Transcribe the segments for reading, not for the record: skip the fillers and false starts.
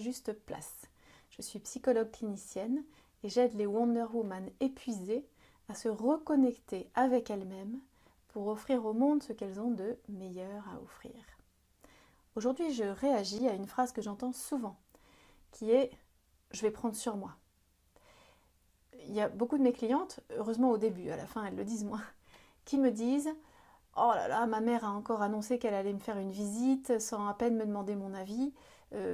juste place. Je suis psychologue clinicienne et j'aide les Wonder Woman épuisées à se reconnecter avec elles-mêmes pour offrir au monde ce qu'elles ont de meilleur à offrir. Aujourd'hui, je réagis à une phrase que j'entends souvent, qui est « je vais prendre sur moi ». Il y a beaucoup de mes clientes, heureusement au début, à la fin elles le disent moins, qui me disent « oh là là, ma mère a encore annoncé qu'elle allait me faire une visite sans à peine me demander mon avis,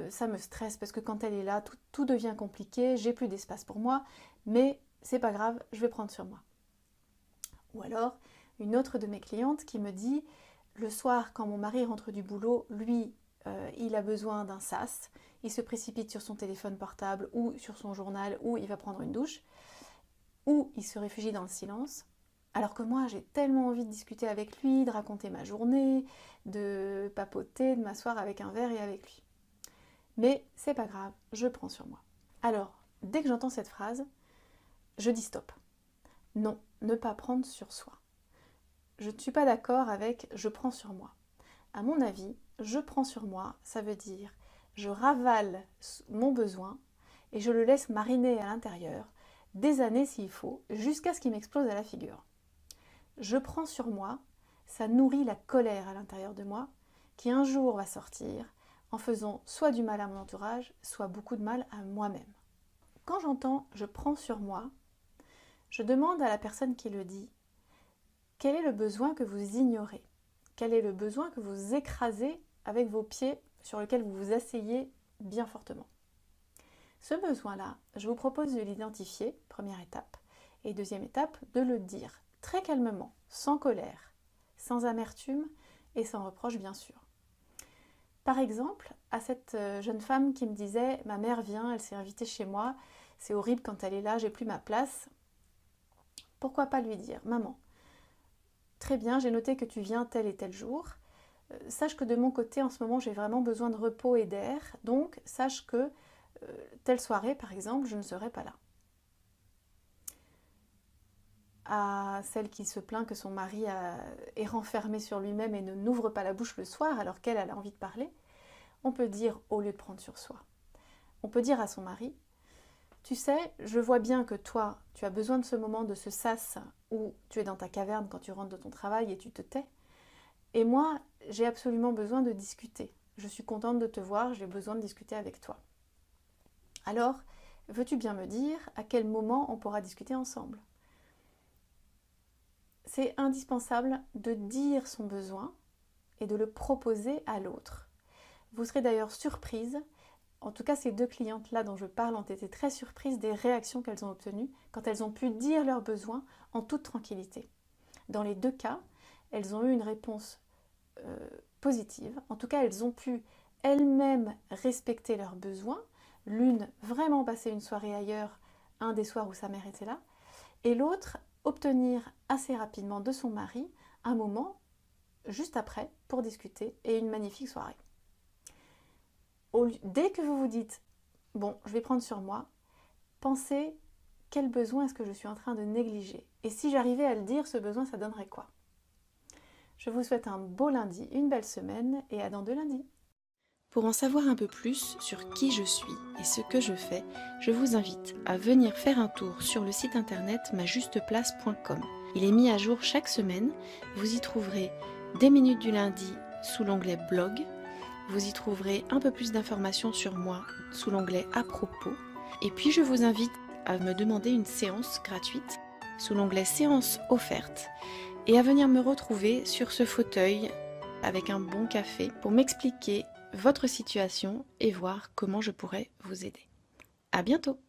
ça me stresse parce que quand elle est là, tout devient compliqué, j'ai plus d'espace pour moi, mais c'est pas grave, je vais prendre sur moi ». Ou alors, une autre de mes clientes qui me dit « le soir, quand mon mari rentre du boulot, lui, il a besoin d'un sas, il se précipite sur son téléphone portable ou sur son journal ou il va prendre une douche, ou il se réfugie dans le silence, alors que moi j'ai tellement envie de discuter avec lui, de raconter ma journée, de papoter, de m'asseoir avec un verre et avec lui. Mais c'est pas grave, je prends sur moi. » Alors, dès que j'entends cette phrase, je dis stop. Non, ne pas prendre sur soi. Je ne suis pas d'accord avec « je prends sur moi ». À mon avis, « je prends sur moi », ça veut dire je ravale mon besoin et je le laisse mariner à l'intérieur, des années s'il faut, jusqu'à ce qu'il m'explose à la figure. Je prends sur moi, ça nourrit la colère à l'intérieur de moi, qui un jour va sortir en faisant soit du mal à mon entourage, soit beaucoup de mal à moi-même. Quand j'entends « je prends sur moi », je demande à la personne qui le dit « quel est le besoin que vous ignorez ? Quel est le besoin que vous écrasez avec vos pieds sur lequel vous vous asseyez bien fortement ?» Ce besoin-là, je vous propose de l'identifier, première étape, et deuxième étape, de le dire très calmement, sans colère, sans amertume et sans reproche bien sûr. Par exemple, à cette jeune femme qui me disait « ma mère vient, elle s'est invitée chez moi, c'est horrible quand elle est là, j'ai plus ma place », pourquoi pas lui dire « maman, très bien, j'ai noté que tu viens tel et tel jour, sache que de mon côté en ce moment j'ai vraiment besoin de repos et d'air, donc sache que telle soirée, par exemple, je ne serai pas là. » À celle qui se plaint que son mari est renfermé sur lui-même et ne n'ouvre pas la bouche le soir alors qu'elle a envie de parler, on peut dire, au lieu de prendre sur soi, on peut dire à son mari « tu sais, je vois bien que toi, tu as besoin de ce moment, de ce sas où tu es dans ta caverne quand tu rentres de ton travail et tu te tais, et moi, j'ai absolument besoin de discuter. Je suis contente de te voir, j'ai besoin de discuter avec toi. Alors, veux-tu bien me dire à quel moment on pourra discuter ensemble ?» C'est indispensable de dire son besoin et de le proposer à l'autre. Vous serez d'ailleurs surprise, en tout cas ces deux clientes-là dont je parle ont été très surprises des réactions qu'elles ont obtenues quand elles ont pu dire leurs besoins en toute tranquillité. Dans les deux cas, elles ont eu une réponse positive. En tout cas, elles ont pu elles-mêmes respecter leurs besoins. L'une vraiment passer une soirée ailleurs, un des soirs où sa mère était là, et l'autre obtenir assez rapidement de son mari un moment juste après pour discuter et une magnifique soirée. Dès que vous vous dites « bon, je vais prendre sur moi », pensez quel besoin est-ce que je suis en train de négliger et si j'arrivais à le dire, ce besoin, ça donnerait quoi ? Je vous souhaite un beau lundi, une belle semaine et à dans 2 lundis. Pour en savoir un peu plus sur qui je suis et ce que je fais, je vous invite à venir faire un tour sur le site internet majusteplace.com. Il est mis à jour chaque semaine. Vous y trouverez des minutes du lundi sous l'onglet blog. Vous y trouverez un peu plus d'informations sur moi sous l'onglet à propos. Et puis je vous invite à me demander une séance gratuite sous l'onglet séance offerte et à venir me retrouver sur ce fauteuil avec un bon café pour m'expliquer votre situation et voir comment je pourrais vous aider. À bientôt!